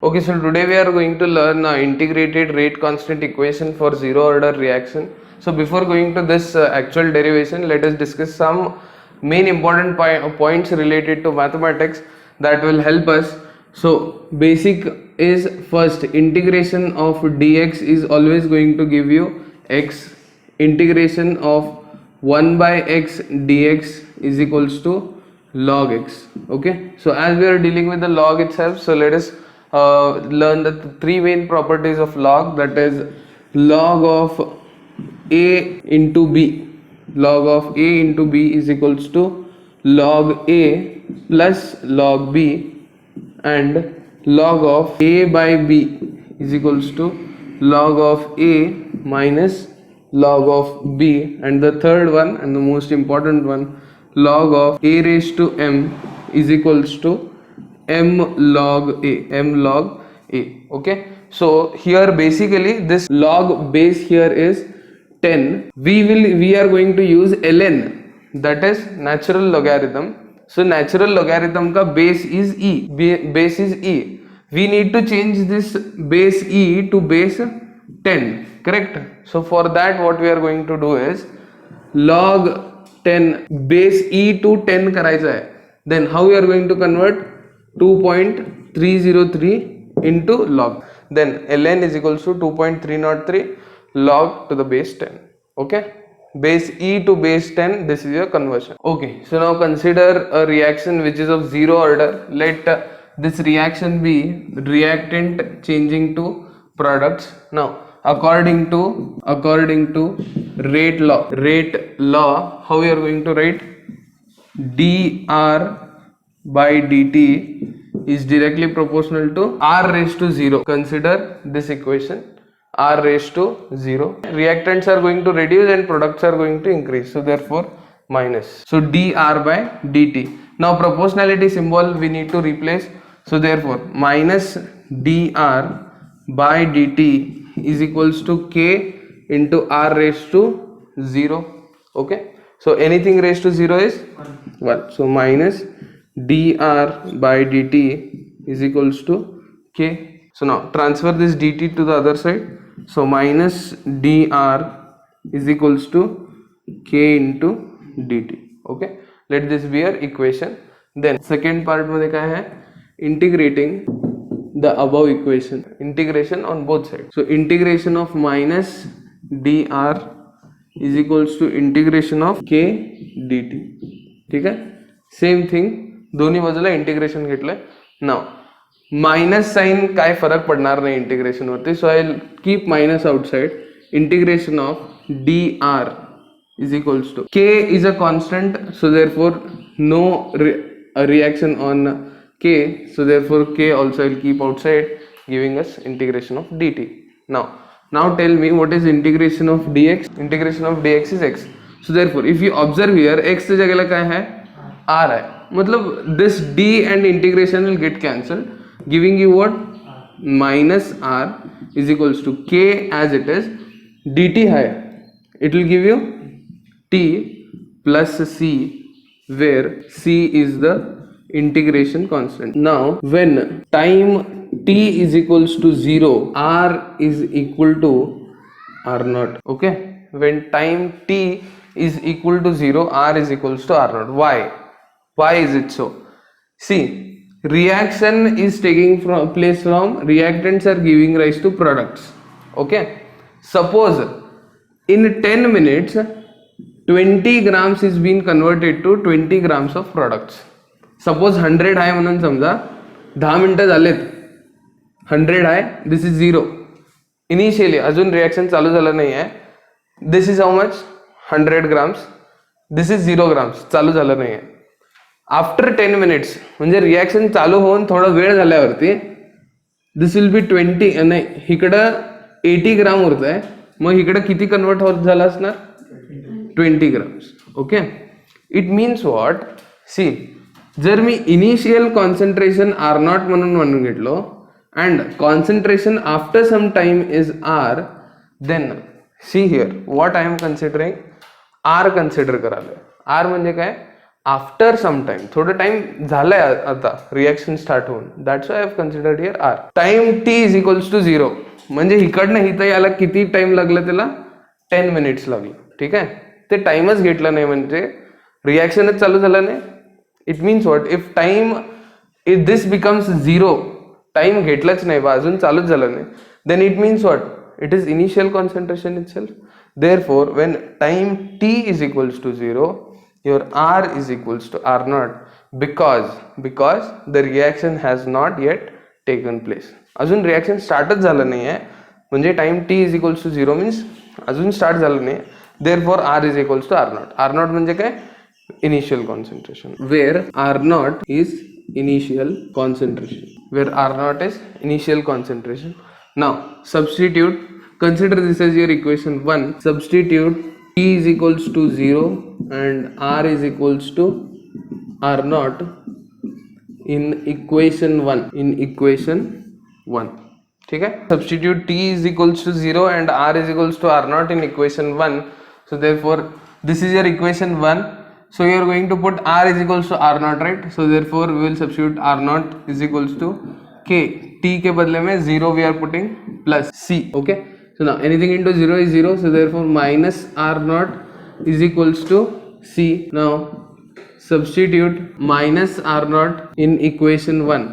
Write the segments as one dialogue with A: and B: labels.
A: Okay, so today we are going to learn integrated rate constant equation for zero order reaction. So before going to this actual derivation, let us discuss some main important points related to mathematics that will help us. So basic is, first, integration of dx is always going to give you x. Integration of 1 by x dx is equals to log x. Okay, so as we are dealing with the log itself, so let us learn the three main properties of log, that is log of a into b. Log of a into b is equals to log a plus log b, and log of a by b is equals to log of a minus log of b, and the third one and the most important one, log of a raised to m is equals to m log a. Okay, so here basically this log base here is 10. We are going to use ln, that is natural logarithm. So natural logarithm ka base is e, base is e. We need to change this base e to base 10, correct? So for that what we are going to do is log 10 base e to 10 करायचा है. Then how we are going to convert? 2.303 into log, then ln is equals to 2.303 log to the base 10. Okay, base e to base 10, this is your conversion. Okay, so now consider a reaction which is of zero order. Let this reaction be reactant changing to products. Now according to rate law, how we are going to write? dr by dt is directly proportional to r raised to 0. Consider this equation, r raised to 0. Reactants are going to reduce and products are going to increase, so therefore minus. So dr by dt. Now proportionality symbol we need to replace, so therefore minus dr by dt is equals to k into r raised to 0. Okay, so anything raised to 0 is 1. So minus dr by dt is equals to k. So now transfer this dt to the other side. So minus dr is equals to k into dt. Okay, let this be your equation. Then second part मध्ये काय है? Integrating the above equation, integration on both sides. So integration of minus dr is equals to integration of k dt. ठीक है, same thing दोन्ही बाजूला integration घेतलंय. नाव minus sign काय फरक पडणार नाही इंटिग्रेशन वरती, so I keep minus outside. Integration of dr is equals to k is a constant, so therefore no reaction on k, so therefore k also I'll keep outside, giving us integration of dt. Now tell me what is integration of dx? Integration of dx is x. So therefore if you observe here, x की जगह क्या है? r है. मतलब this d and integration will get cancelled, giving you what? Minus r is equals to k as it is. dt है, it will give you t plus c, where c is the integration constant. Now when time t is equals to 0, r is equal to r naught. Okay, when time t is equal to 0, r is equals to r naught. Why is it so? See, reaction is taking place from reactants are giving rise to products. Okay, suppose in 10 minutes 20 grams is being converted to 20 grams of products. Suppose 100 आहे म्हणून समजा 10 मिनिटं झालेत, 100 आहे, this is 0. Initially अजून reaction चालू झालं नाही आहे. This is how much? 100 grams. This is 0 grams, चालू झालं नाही आहे. आफ्टर 10 मिनिट्स म्हणजे रिएक्शन चालू होऊन थोडा वेळ झाल्यावरती दिस विल बी 20, नाही इकडं 80 ग्राम उरत आहे, मग इकडं किती कन्वर्ट होत झालं असणार? 20 grams. Okay, it means what? See, जर मी इनिशियल कॉन्सन्ट्रेशन आर नॉट म्हणून घेतलो and concentration after some time is r, then see here what I am considering, r consider करालोय. r म्हणजे काय? आफ्टर सम टाइम, थोडं टाइम झालंय आता रिॲक्शन स्टार्ट होऊन, that's why I have considered here R. Time t is equals to 0, म्हणजे इकडनं इथं यायला किती टाइम लागलं त्याला, 10 मिनिट्स लागले. ठीक आहे, ते टाइमच घेतला नाही म्हणजे रिॲक्शनच चालू झालं नाही. It means what, if time, if this becomes 0, time घेतलाच नाही बा, अजून चालूच झालं नाही, then it means what, it is initial concentration itself. Therefore, when time t is equals to 0, your r is equals to r naught, because the reaction has not yet taken place. अजून reaction स्टार्टच झालं नाही आहे, म्हणजे time t is equals to 0 means अजून start झालं नाही. Therefore, r is equals to r naught. r naught म्हणजे काय, initial concentration, where r naught is initial concentration, where r naught is initial concentration. Now substitute, consider this as your equation 1. Substitute t is equals to 0 and r is equals to r naught in equation 1. In equation 1. ठीक है, substitute t is equals to 0 and r is equals to r naught in equation 1. So therefore this is your equation 1. So you are going to put r is equals to r naught, right? So therefore we will substitute r naught is equals to k, t के बदले में 0 we are putting plus c. Okay, so now anything into 0 is 0, so therefore minus r naught is equals to c. Now substitute minus r naught in equation 1,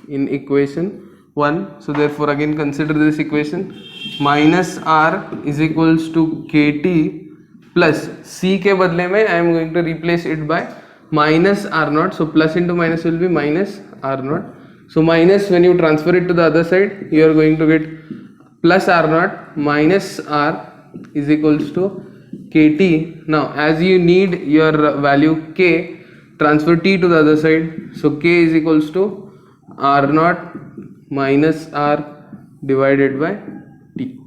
A: in equation 1. So therefore again consider this equation, minus r is equals to kt plus c के बदले में I am going to replace it by minus r naught. So plus into minus will be minus r naught. So minus, when you transfer it to the other side, you are going to get plus r naught minus r is equals to kt. Now as you need your value k, transfer t to the other side. So k is equals to r naught minus r divided by t.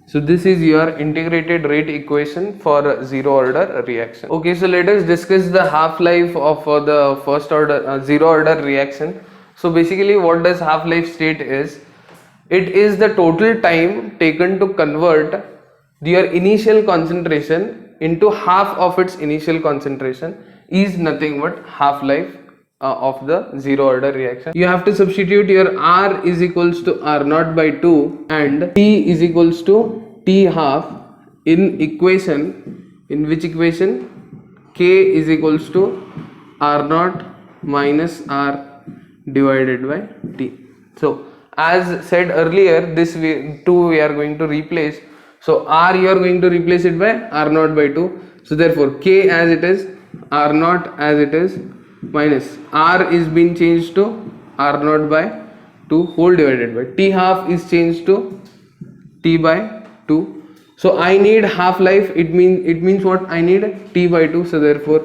A: So this is your integrated rate equation for zero order reaction. Okay, so let us discuss the half life of the first order zero order reaction. So basically what does half life state is, it is the total time taken to convert your initial concentration into half of its initial concentration, is nothing but half life of the zero order reaction. You have to substitute your r is equals to r naught by 2 and t is equals to t half in equation, in which equation, k is equals to r naught minus r divided by t. So as said earlier, this two we are going to replace. So r you are going to replace it by r naught by 2. So therefore k as it is, r naught as it is, minus r is being changed to r naught by 2 whole divided by t half is changed to t by 2. So I need half life, it means what, I need t by 2. So therefore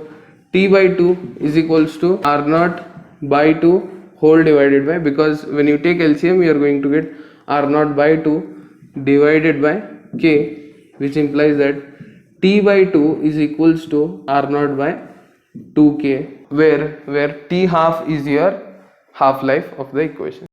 A: t by 2 is equals to r naught by 2 whole divided by, because when you take LCM you are going to get r naught by 2 divided by k, which implies that t by 2 is equals to r naught by 2k, where t half is your half life of the equation.